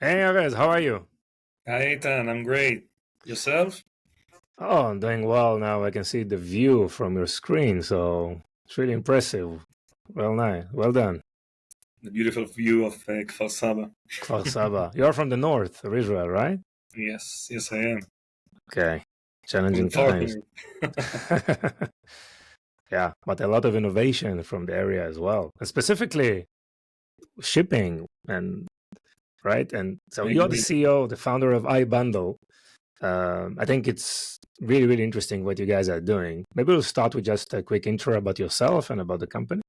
Hey, Erez, how are you? Hi, Ethan. I'm great. Yourself? Oh, I'm doing well now. I can see the view from your screen, so it's really impressive. Well, nice. Well done. The beautiful view of Kfar Saba. Kfar Saba. You're from the north of Israel, right? Yes, yes, I am. Okay. From the Challenging far times. north. Yeah, but a lot of innovation from the area as well. And specifically shipping and right? And so I you're the agree. CEO, the founder of iBundle. I think it's really, really interesting what you guys are doing. Maybe we'll start with just a quick intro about yourself and about the company.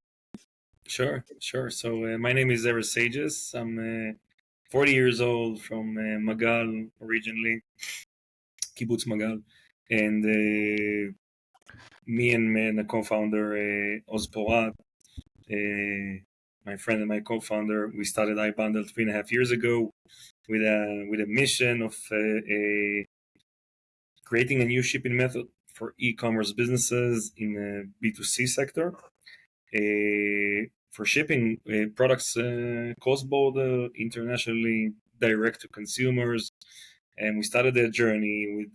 Sure, sure. So my name is Erez Sages. I'm 40 years old from Magal originally, Kibbutz Magal. And me and my co-founder Oz Porat, my friend and my co-founder, we started iBundle 3.5 years ago with a mission of creating a new shipping method for e-commerce businesses in the B2C sector. For shipping products cross-border, internationally, direct to consumers. And we started the journey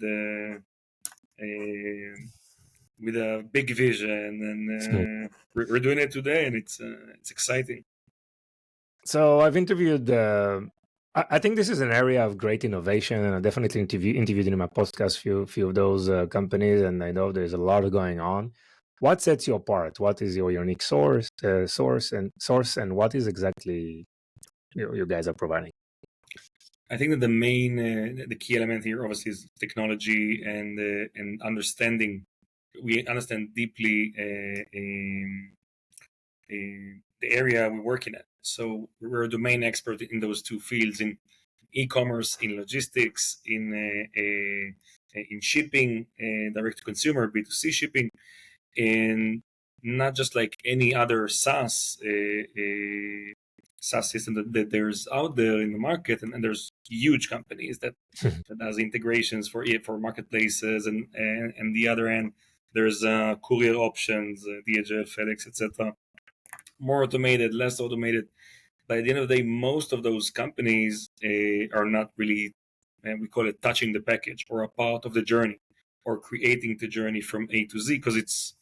with a big vision, and we're doing it today, and it's exciting. So I've interviewed. I think this is an area of great innovation, and I definitely interviewed in my podcast few of those companies, and I know there's a lot going on. What sets you apart? What is your unique source, and what is exactly you guys are providing? I think that the key element here, obviously, is technology and understanding. We understand deeply the area we're working at. So we're a domain expert in those two fields, in e-commerce, in logistics, in shipping, direct to consumer, B2C shipping, and not just like any other SaaS system that there's out there in the market, and there's huge companies that does integrations for marketplaces, and the other end there's courier options, DHL, FedEx, etc. More automated, less automated. But at the end of the day, most of those companies are not really, we call it touching the package, or a part of the journey, or creating the journey from A to Z, because it's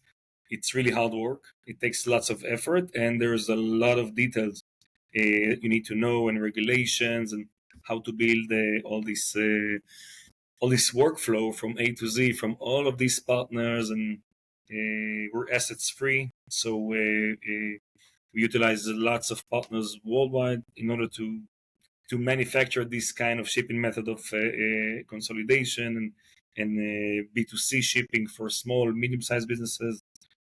really hard work. It takes lots of effort, and there's a lot of details you need to know, and regulations, and how to build all this workflow from A to Z from all of these partners, and we're assets free, so we utilize lots of partners worldwide in order to manufacture this kind of shipping method of consolidation and B2C shipping for small, medium-sized businesses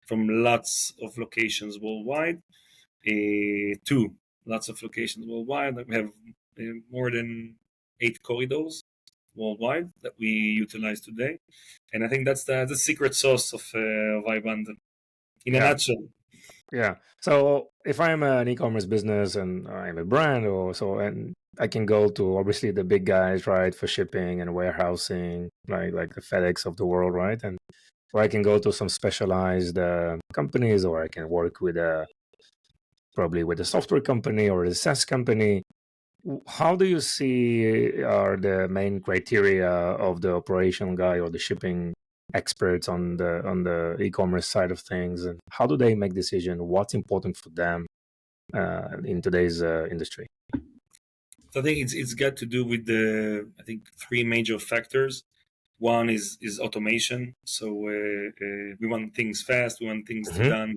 from lots of locations worldwide to lots of locations worldwide. Like we have more than 8 corridors worldwide that we utilize today, and I think that's the secret sauce of iBundle in a Yeah. nutshell. Yeah. So if I'm an e-commerce business and I'm a brand or so, and I can go to obviously the big guys, right, for shipping and warehousing, like the FedEx of the world, right? And or I can go to some specialized companies, or I can work with a probably with a software company or a SaaS company. How do you see are the main criteria of the operation guy or the shipping experts on the e-commerce side of things, and how do they make decision? What's important for them in today's industry? So I think it's got to do with the, I think, three major factors. One is automation. So we want things fast. We want things to Hmm. done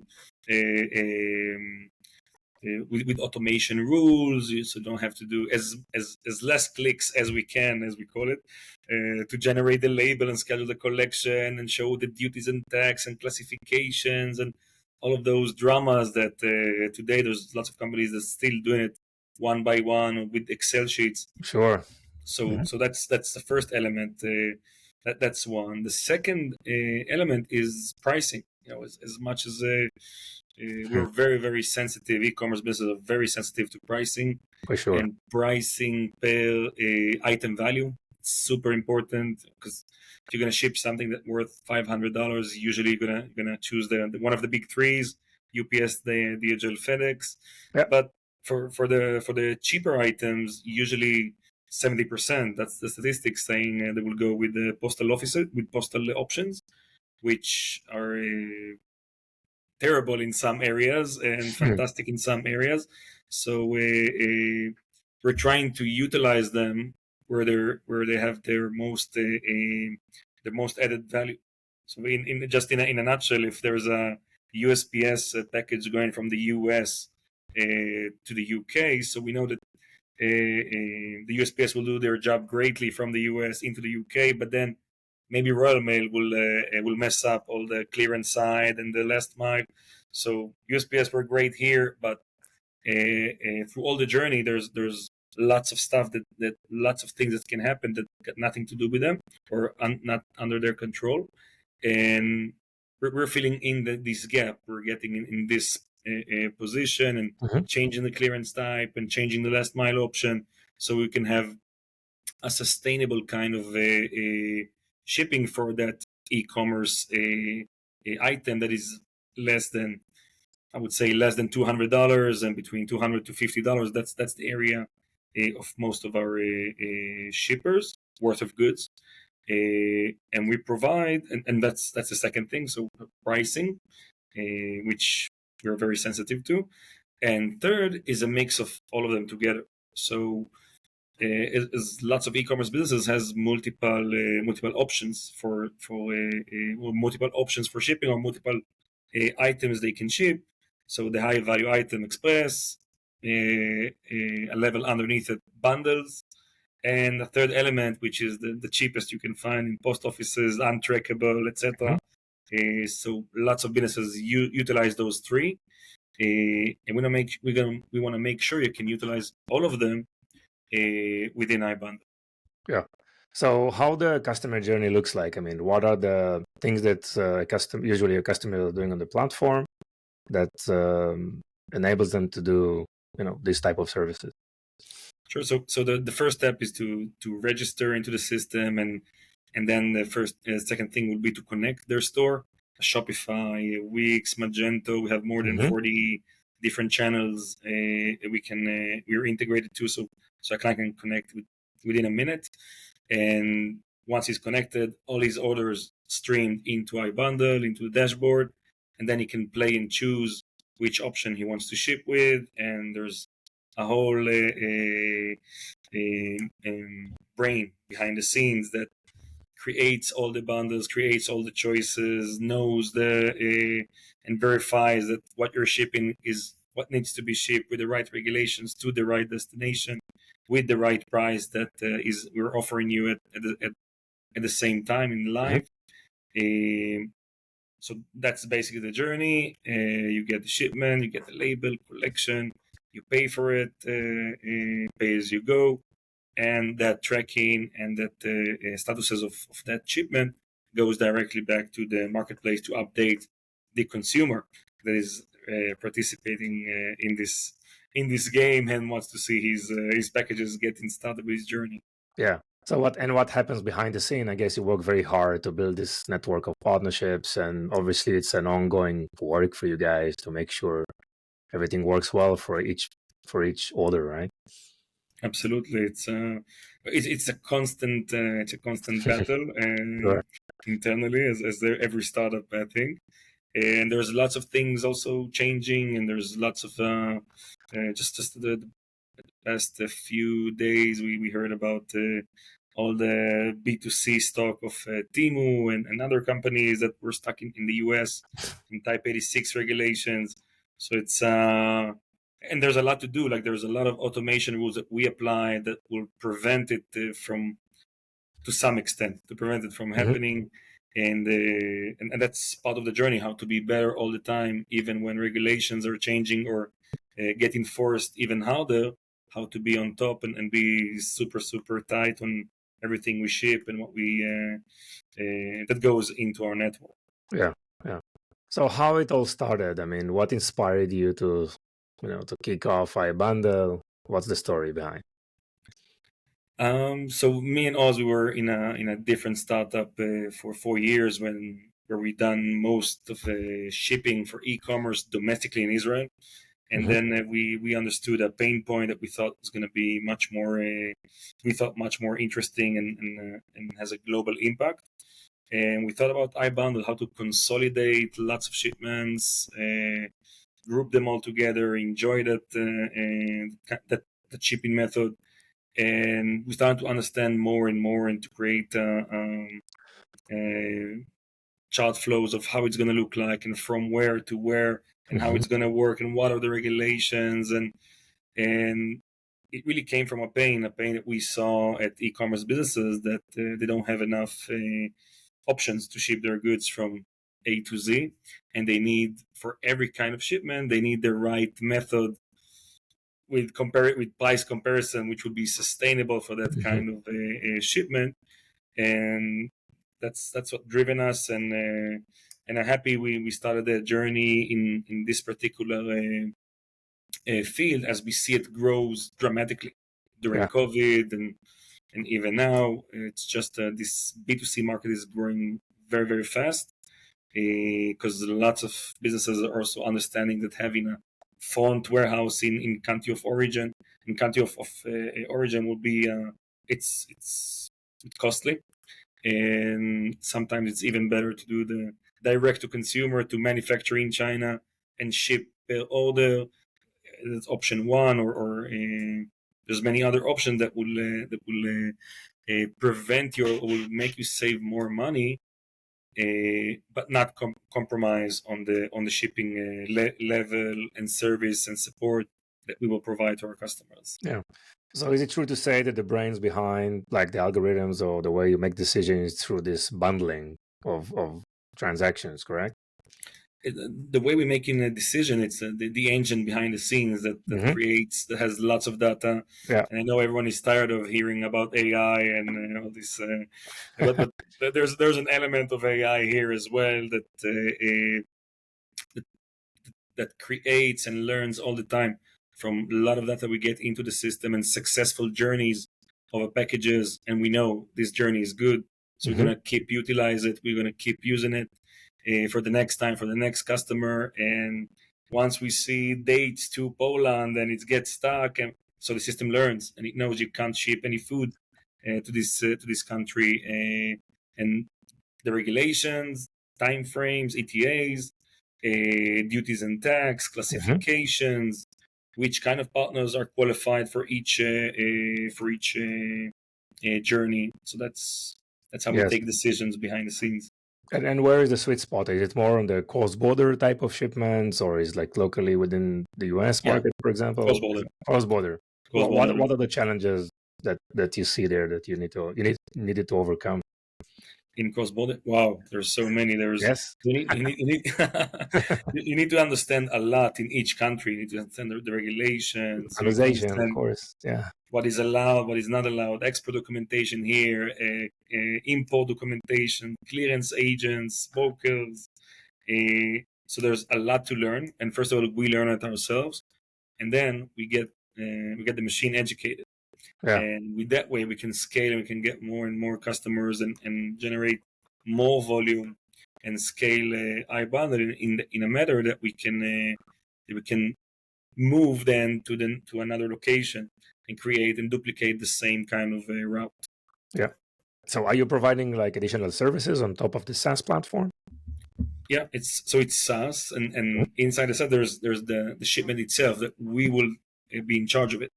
with automation rules, so don't have to do as less clicks as we can, as we call it, to generate the label and schedule the collection and show the duties and tax and classifications and all of those dramas that today there's lots of companies that still doing it one by one with Excel sheets. Sure. So Hmm. so that's the first element. That's one. The second element is pricing. As much as we're very sensitive. E-commerce businesses are very sensitive to pricing, For sure. and pricing per item value. It's super important, because if you're gonna ship something that's worth $500, usually you're gonna choose the one of the big threes: UPS, the DHL, FedEx. Yeah. But for the cheaper items, usually 70%. That's the statistics saying they will go with the postal officer with postal options, which are terrible in some areas and fantastic in some areas. So we're trying to utilize them where they have their most added value. So in just in a nutshell, if there's a USPS package going from the US to the UK, so we know that the USPS will do their job greatly from the US into the UK, but then maybe Royal Mail will mess up all the clearance side and the last mile. So USPS were great here, but through all the journey, there's lots of stuff that lots of things that can happen that got nothing to do with them or not under their control, and we're filling in this gap. We're getting in this position and Mhm. changing the clearance type and changing the last mile option, so we can have a sustainable kind of shipping for that e-commerce item that is less than, I would say, less than $200 and between $200 to $50. That's the area of most of our shippers worth of goods, and we provide, and that's the second thing. So pricing, which we're very sensitive to, and third is a mix of all of them together. So is lots of e-commerce businesses has multiple options or multiple options for shipping or multiple items they can ship. So the high value item express, a level underneath it bundles, and a third element which is the cheapest you can find in post offices, untrackable, Mhm. etc. So lots of businesses utilize those three, and we want to make sure you can utilize all of them within iBundle. Yeah. So how the customer journey looks like? I mean, what are the things that usually a customer is doing on the platform that enables them to do, this type of services? Sure. So the first step is to register into the system, and then the second thing would be to connect their store. Shopify, Wix, Magento. We have more than Hmm. 40 different channels we're integrated to, so a client can connect within a minute. And once he's connected, all his orders streamed into iBundle, into the dashboard, and then he can play and choose which option he wants to ship with. And there's a whole brain behind the scenes that creates all the bundles, creates all the choices, knows and verifies that what you're shipping is what needs to be shipped with the right regulations to the right destination with the right price that is we're offering you at the same time in Hmm. live. Um, so that's basically the journey. You get the shipment, you get the label, collection, you pay for it, pay as you go, and that tracking and that statuses of that shipment goes directly back to the marketplace to update the consumer that is participating in this game and wants to see his packages getting started with his journey. Yeah. So what happens behind the scene? I guess you work very hard to build this network of partnerships, and obviously it's an ongoing work for you guys to make sure everything works well for each order, right? Absolutely, it's a constant battle Sure. internally as there every startup, I think. And there's lots of things also changing, and there's lots of just the past a few days we heard about all the B2C stock of Timu and other companies that were stuck in the US in Type 86 regulations. So it's and there's a lot to do. Like there's a lot of automation rules that we apply that will prevent it from to some extent to prevent it from Hmm. happening, and that's part of the journey, how to be better all the time even when regulations are changing or get enforced even harder, how to be on top and be super tight on everything we ship and what we that goes into our network. Yeah. Yeah. So how it all started? I mean, what inspired you to kick off iBundle? What's the story behind? So me and Oz, we were in a different startup for 4 years where we done most of the shipping for e-commerce domestically in Israel. And Mhm. then we understood a pain point that we thought was going to be much more interesting and has a global impact. And we thought about iBundle, how to consolidate lots of shipments, group them all together, enjoy that shipping method, and we started to understand more and more and to create uh, chart flows of how it's going to look like and from where to where and how Mhm. it's going to work and what are the regulations and it really came from a pain that we saw at e-commerce businesses that they don't have enough options to ship their goods from A to Z, and they need for every kind of shipment they need the right method with compare it with price comparison, which would be sustainable for that Mhm. kind of a shipment, and that's what driven us, and I'm happy we started the journey in this particular field as we see it grows dramatically during Yeah. COVID and even now. It's just this B2C market is growing very very fast because lots of businesses are also understanding that having a front warehouse in country of origin origin will be it's costly, and sometimes it's even better to do the direct to consumer to manufacture in China and ship per order. That's option one, or there's many other options that will prevent you or will make you save more money, but not compromise on the shipping level and service and support that we will provide to our customers. Yeah. So is it true to say that the brains behind like the algorithms or the way you make decisions through this bundling of transactions, correct? The way we're making a decision, it's the engine behind the scenes Hmm. that has lots of data. Yeah. And I know everyone is tired of hearing about AI and all this, but there's an element of AI here as well that creates and learns all the time from a lot of data we get into the system and successful journeys of our packages, and we know this journey is good, so we're Hmm. going to keep utilize it, we're going to keep using it for the next time for the next customer. And once we see dates to Poland and it gets stuck, and so the system learns and it knows you can't ship any food to this country, and the regulations, time frames, ETAs, duties and tax, Hmm. classifications, which kind of partners are qualified for each journey. So that's how we Yes. take decisions behind the scenes. And where is the sweet spot? Is it more on the cross-border type of shipments, or is like locally within the US Yeah, market, for cross example? border, Cross-border. cross border. What are the challenges that you see there that you needed to overcome? In cross border. Wow, there's so many. There's Yes. you need you need to understand a lot in each country. You need to understand the regulations. You need to Localization, of understand course. Yeah. what is allowed, what is not allowed, export documentation here, import documentation, clearance agents, brokers. So there's a lot to learn. And first of all, we learn it ourselves, and then we get the machine educated. Yeah. And with that way, we can scale and we can get more and more customers and generate more volume and scale iBundle in a matter that we can move then to another location and create and duplicate the same kind of route. Yeah. So are you providing like additional services on top of the SaaS platform? Yeah, it's SaaS, and inside the SaaS there's the shipment itself that we will be in charge of it.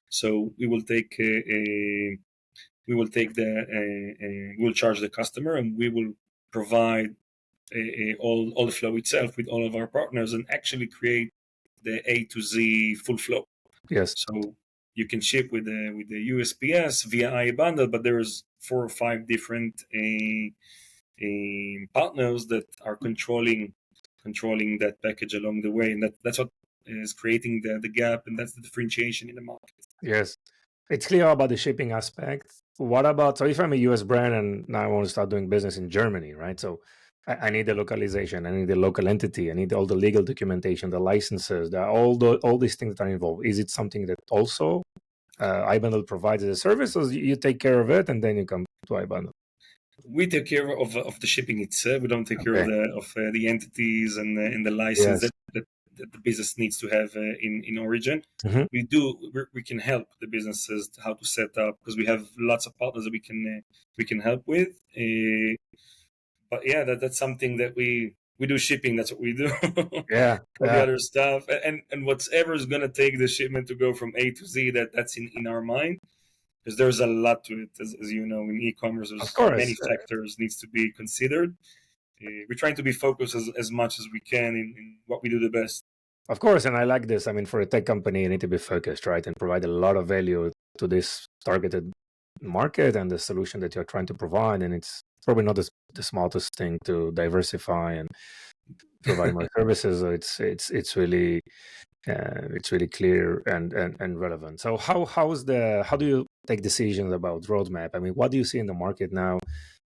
So we will take we'll charge the customer, and we will provide all the flow itself with all of our partners and actually create the A to Z full flow. Yes. So you can ship with the USPS via iBundle, but there's 4 or 5 different partners that are controlling that package along the way, and that's what is creating the gap, and that's the differentiation in the market. Yes. It's clear about the shipping aspect. What about, so if I'm a US brand and now I want to start doing business in Germany, right? So I need the localization, I need the local entity, I need all the legal documentation, the licenses, all these things that are involved. Is it something that also iBundle provides as a service, or you take care of it and then you come to iBundle? We take care of the shipping itself. We don't take care Okay. of the entities and the license Yes. that the business needs to have in origin. Mhm. We can help the businesses how to set up, because we have lots of partners that we can help with. But yeah, that's something that we do shipping. That's what we do. Yeah, All the yeah, other stuff, and whatever is gonna take the shipment to go from A to Z, that's in our mind, because there's a lot to it, as you know, in e-commerce. of There's many course. factors needs to be considered. We're trying to be focused as much as we can in what we do the best. Of course, and I like this. I mean, for a tech company, you need to be focused, right, and provide a lot of value to this targeted market and the solution that you're trying to provide. And it's probably not the smartest thing to diversify and provide more services. So it's really clear and relevant. So how do you take decisions about roadmap? I mean, what do you see in the market now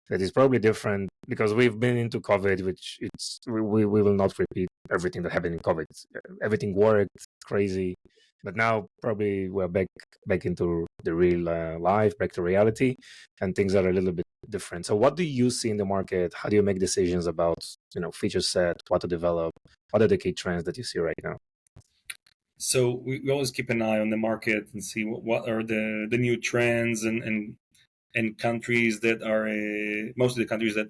that is probably different, because we've been into COVID, which we will not repeat everything that happened in COVID. Everything worked crazy, but now probably we're back into the real life, back to reality, and things are a little bit different. So, what do you see in the market? How do you make decisions about feature set, what to develop? What are the key trends that you see right now? So we always keep an eye on the market and see what are the new trends and countries that are most of the countries that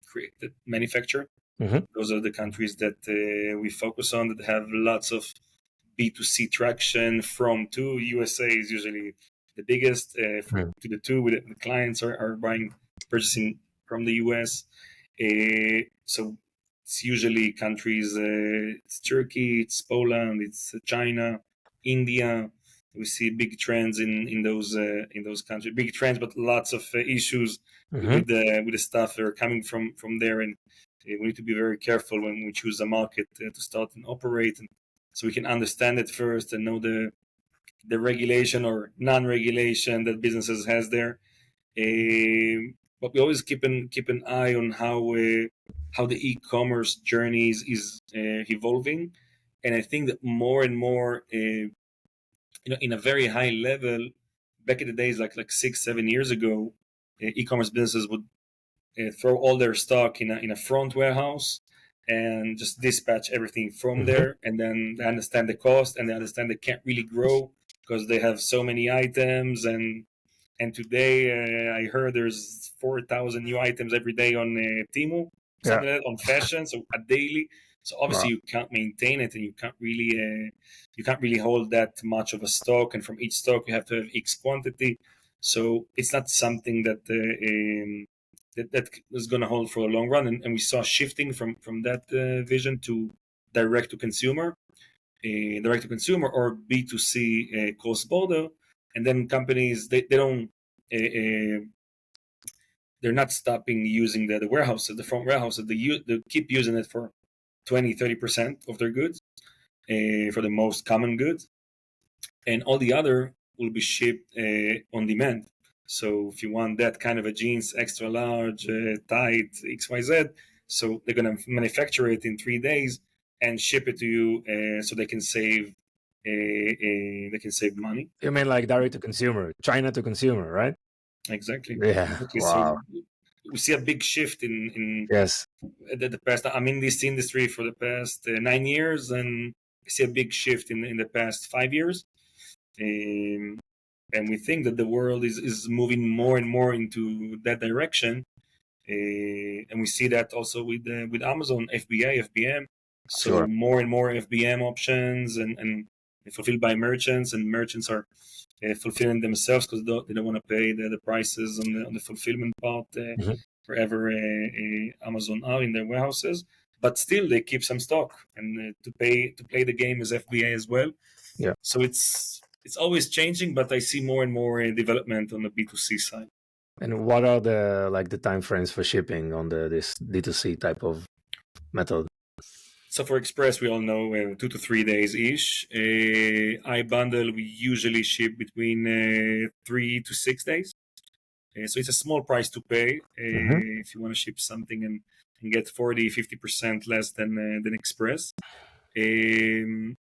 create that manufacture. Mm-hmm. Those are the countries that we focus on, that have lots of B2C traction from to. USA is usually the biggest to the two, with the clients are purchasing from the US. So it's usually countries, it's Turkey, it's Poland, it's China, India. We see big trends in those countries, big trends, but lots of issues Mm-hmm. with the stuff that are coming from there. And we need to be very careful when we choose a market to start and operate, and so we can understand it first and know the regulation or non-regulation that businesses has there. But we always keep an eye on how the e-commerce journey is evolving, and I think that more and more, in a very high level, back in the days like 6-7 years ago, e-commerce businesses would throw all their stock in a front warehouse and just dispatch everything from Mm-hmm. there, and then they understand the cost and they understand they can't really grow because they have so many items. And today I heard there's 4,000 new items every day on Temu, Yeah. something like that, on fashion, so a daily. So obviously Wow. you can't maintain it, and you can't really hold that much of a stock, and from each stock you have to have X quantity. So it's not something that is going to hold for a long run. And we saw shifting from that vision to direct to consumer, or B2C cross border. And then companies, they don't, they're not stopping using the warehouses, the front warehouses. They keep using it for 20-30% of their goods, for the most common goods, and all the other will be shipped on demand. So if you want that kind of a jeans, extra large, tight, XYZ, so they're gonna manufacture it in 3 days and ship it to you, so they can save money. You mean like direct to consumer, China to consumer, right? Exactly, Yeah. exactly. So Wow. we see a big shift Yes. in the past. I'm in this industry for the past 9 years, and I see a big shift in the past 5 years. Um, and we think that the world is moving more and more into that direction. And we see that also with Amazon, FBA, FBM. So Sure. more and more FBM options, and fulfilled by merchants, and merchants are fulfilling themselves because they don't want to pay the prices on the fulfillment part Mhm. wherever Amazon are in their warehouses. But still, they keep some stock, and to play the game as FBA as well. Yeah. So it's always changing, but I see more and more development on the B2C side. And what are the time frames for shipping on this D2C type of method? So for Express, we all know 2 to 3 days ish. iBundle, we usually ship between 3 to 6 days. So it's a small price to pay Mm-hmm. if you want to ship something and get 40-50% less than Express. Um,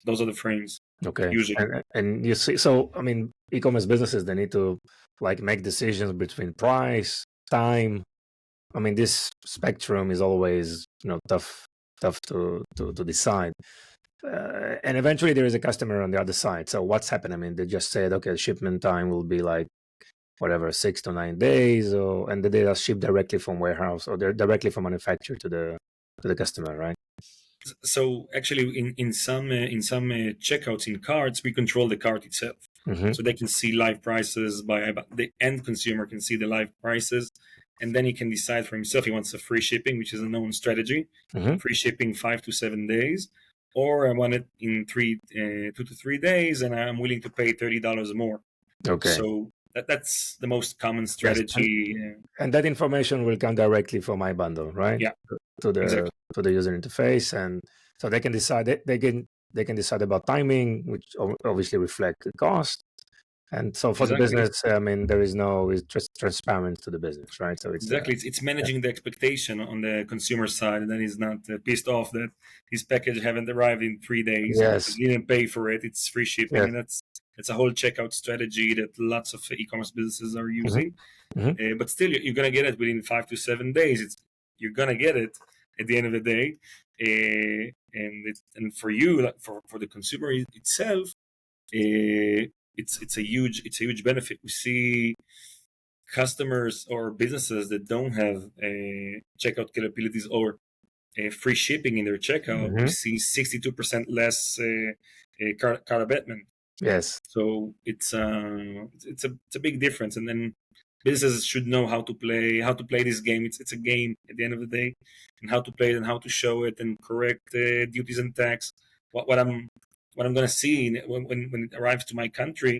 those are the frames Okay. usually. And you see, so I mean, e-commerce businesses, they need to like make decisions between price, time. I mean, this spectrum is always tough to decide. and eventually there is a customer on the other side. So what's happened? I mean, they just said, okay, the shipment time will be like whatever 6 to 9 days, or and the data shipped directly from warehouse or they're directly from manufacturer to the customer, right? So actually, in some checkouts in carts, we control the cart itself, Mm-hmm. so they can see live prices. By the end consumer can see the live prices, and then he can decide for himself he wants a free shipping, which is a known strategy, Mm-hmm. free shipping 5 to 7 days, or I want it in 2 to 3 days, and I'm willing to pay $30 more. Okay. So that's the most common Yes, strategy. and that information will come directly from iBundle, right? Yeah, To the exactly, to the user interface, and so they can decide they can decide about timing, which obviously reflect the cost. And so for the exactly. business, I mean, there is no it's just transparent to the business, right? So it's Exactly, it's yeah. managing the expectation on the consumer side, and then he's not pissed off that his package haven't arrived in 3 days because Yes, he didn't pay for it. It's free shipping, yes. and that's a whole checkout strategy that lots of e-commerce businesses are Hmm. using. Hmm. But still, you're gonna get it within 5 to 7 days. You're gonna get it at the end of the day, and for you, like for the consumer itself, it's a huge benefit. We see customers or businesses that don't have checkout capabilities or free shipping in their checkout, we Hmm. see 62% less cart abandonment. Yes. So it's a big difference. And then businesses should know how to play this game. It's a game at the end of the day, and how to play it and how to show it and correct duties and tax. What I'm gonna see when it arrives to my country,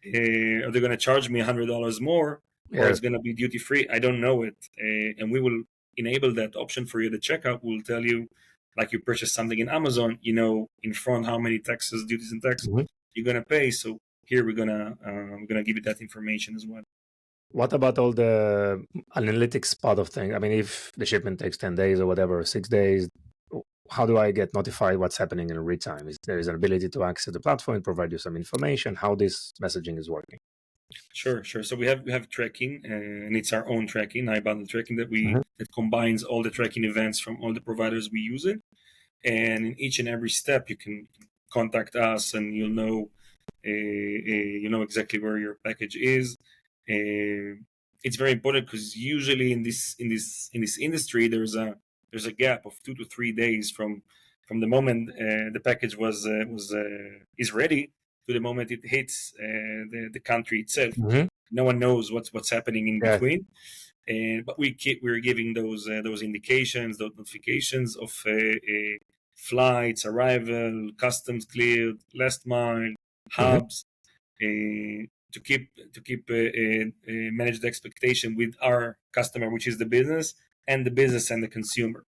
are they gonna charge me $100 more, or Yes. it's gonna be duty free? I don't know it, and we will enable that option for you. The checkout will tell you, like you purchase something in Amazon, in front how many taxes, duties, and tax Hmm. you're gonna pay. So here we're gonna give you that information as well. What about all the analytics part of things? I mean, if the shipment takes 10 days or whatever, 6 days, how do I get notified what's happening in real time? Is there is an ability to access the platform and provide you some information how this messaging is working? Sure. So we have tracking, and it's our own tracking, iBundle tracking Hmm. that combines all the tracking events from all the providers we use it. And in each and every step, you can contact us, and you know exactly where your package is. It's very important because usually in this industry, there's a gap of 2 to 3 days from the moment the package is ready to the moment it hits the country itself. Hmm. No one knows what's happening in Yes. between, but we're giving those indications, those notifications of flights, arrival, customs cleared, last mile, Hmm. hubs, to keep manage the expectation with our customer, which is the business and the consumer.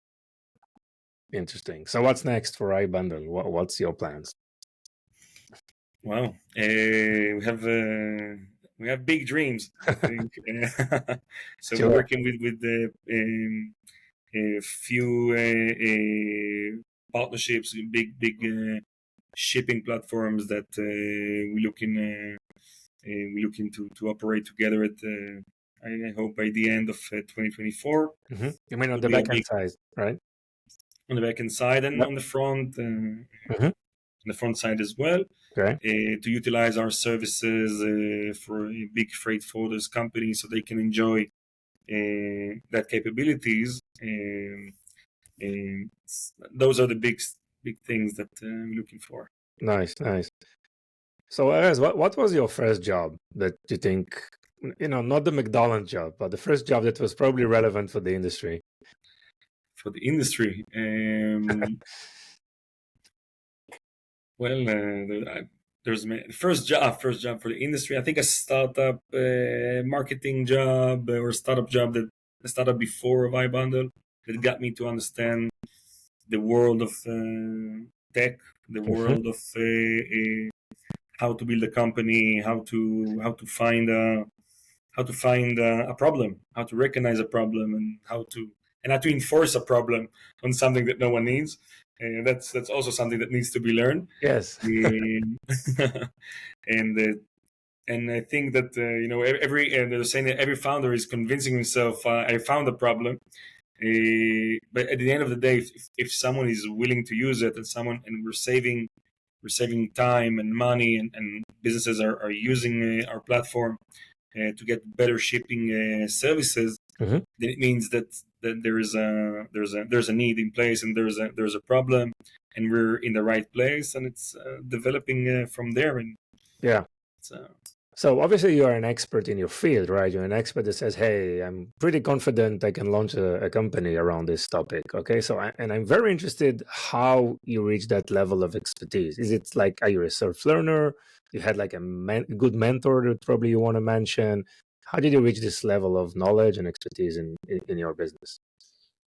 Interesting. So what's next for iBundle? What's your plans? Wow, we have big dreams, I think. So we're Sure. working with a few partnerships, big shipping platforms that we looking to operate together at. I hope by the end of 2024, Hmm. You mean on would the be a backend big side, right? on the back end side and Yep. on the front Hmm. side as well, Okay. to utilize our services for a big freight forwarders company, so they can enjoy that capabilities. Those are the big things that I'm looking for. Nice, nice. So, Erez, what was your first job that you think, not the McDonald's job, but the first job that was probably relevant for the industry? For the industry. Well, there's my first job for the industry. I think a startup marketing job, or startup job that a startup before of iBundle, that got me to understand the world of tech, the Hmm. world of how to build a company, how to find a problem, how to recognize a problem, and how to enforce a problem on something that no one needs. And that's also something that needs to be learned. Yes. Um, and and I think that they're saying that every founder is convincing himself, I found a problem. But at the end of the day, if someone is willing to use it, and we're saving time and money, and businesses are using our platform to get better shipping services, Mhm. then it means that there's a need in place, and there's a problem, and we're in the right place, and it's developing from there. And Yeah. it's, So obviously you are an expert in your field, right? You're an expert that says, "Hey, I'm pretty confident I can launch a company around this topic." Okay, so and I'm very interested how you reach that level of expertise. Is it like, are you a self-learner? You had like a good mentor that probably you want to mention. How did you reach this level of knowledge and expertise in your business?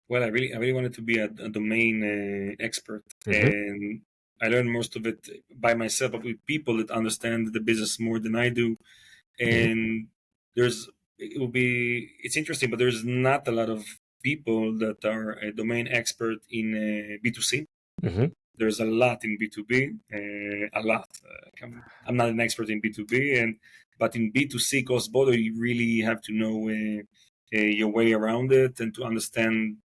well, I really wanted to be a domain expert, Hmm. and I learned most of it by myself, but with people that understand the business more than I do. Hmm. And it's interesting, but there's not a lot of people that are a domain expert in B2C. Hmm. There's a lot in B2B, a lot. I'm not an expert in B2B, but in B2C cross border, you really have to know your way around it, and to understand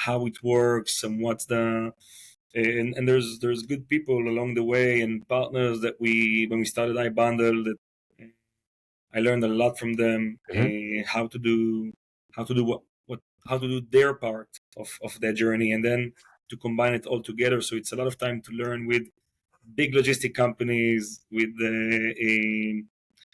how it works and what's the and there's good people along the way, and partners that when we started iBundle, that uh, I learned a lot from them, Hmm. how to do what how to do their part of their journey, and then to combine it all together. So it's a lot of time to learn with big logistic companies, with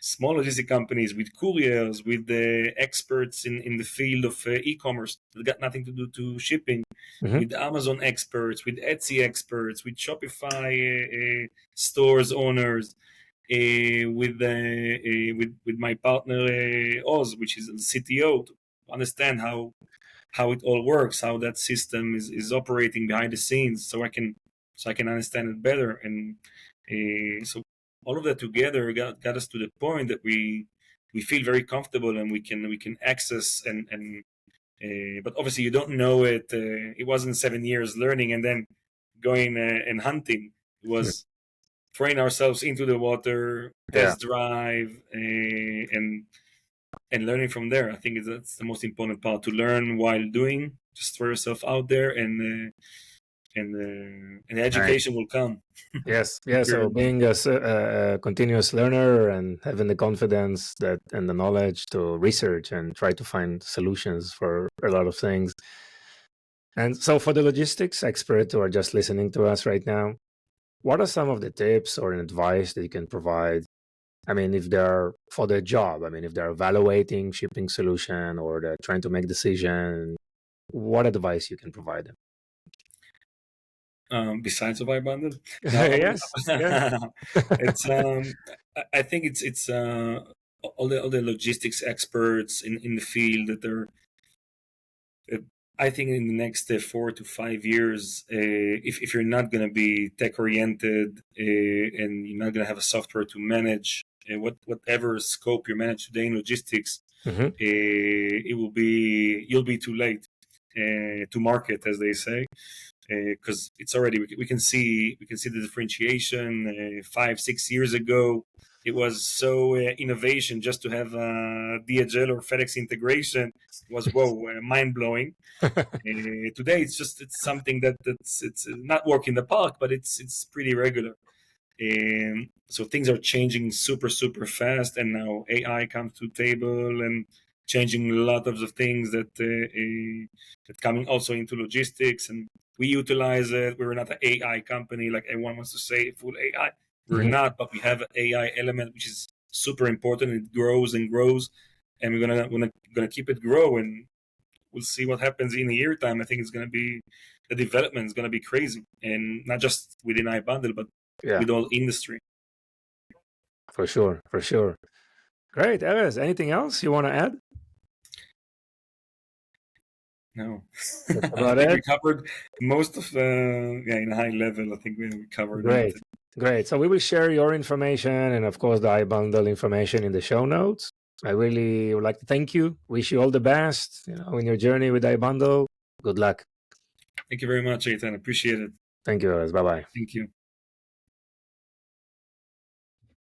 small logistic companies, with couriers, with the experts in the field of e-commerce that got nothing to do to shipping, Hmm. with Amazon experts, with Etsy experts, with Shopify stores owners, with my partner Oz, which is the CTO, to understand how it all works, how that system is operating behind the scenes, so I can understand it better. And so all of that together got us to the point that we feel very comfortable, and we can access and but obviously you don't know it. It wasn't 7 years learning and then going and hunting. It was throwing ourselves into the water, Yeah. test drive, and learning from there. I think that's the most important part, to learn while doing. Just throw yourself out there, and the Nice. education will come. Yes, yeah. So being a continuous learner and having the confidence that and the knowledge to research and try to find solutions for a lot of things. And so, for the logistics expert who are just listening to us right now, what are some of the tips or advice that you can provide? I mean, if they're for their job, I mean, if they're evaluating shipping solution or they're trying to make decision, what advice you can provide them? Besides of iBundle, now Yes, yes. it's I think it's all the logistics experts in the field that are uh, I think in the next 4 to 5 years, if you're not going to be tech oriented, and you're not going to have a software to manage whatever scope you manage today in logistics, Hmm. you'll be too late to market, as they say, because it's already we can see the differentiation. 5 6 years ago, it was so innovation just to have DHL or FedEx integration. It was whoa, mind blowing. Today it's something that's it's not work in the park, but it's pretty regular. So things are changing super fast, and now AI comes to the table and changing a lot of the things that coming also into logistics, and we utilize it. We're not an AI company like everyone wants to say, full AI. We're Hmm. not, but we have an AI element which is super important. It grows and grows, and we're gonna keep it grow, and we'll see what happens in a year time. I think the development is gonna be crazy, and not just within iBundle, but Yeah, with all industry. for sure, for sure. Great, Erez. Anything else you want to add? No, That's I about think it. we covered most of in a high level. I think we covered Great, everything. great. So we will share your information and, of course, the iBundle information in the show notes. I really would like to thank you. Wish you all the best, in your journey with iBundle. Good luck. Thank you very much, Ethan. Appreciate it. Thank you, Erez. Bye bye. Thank you.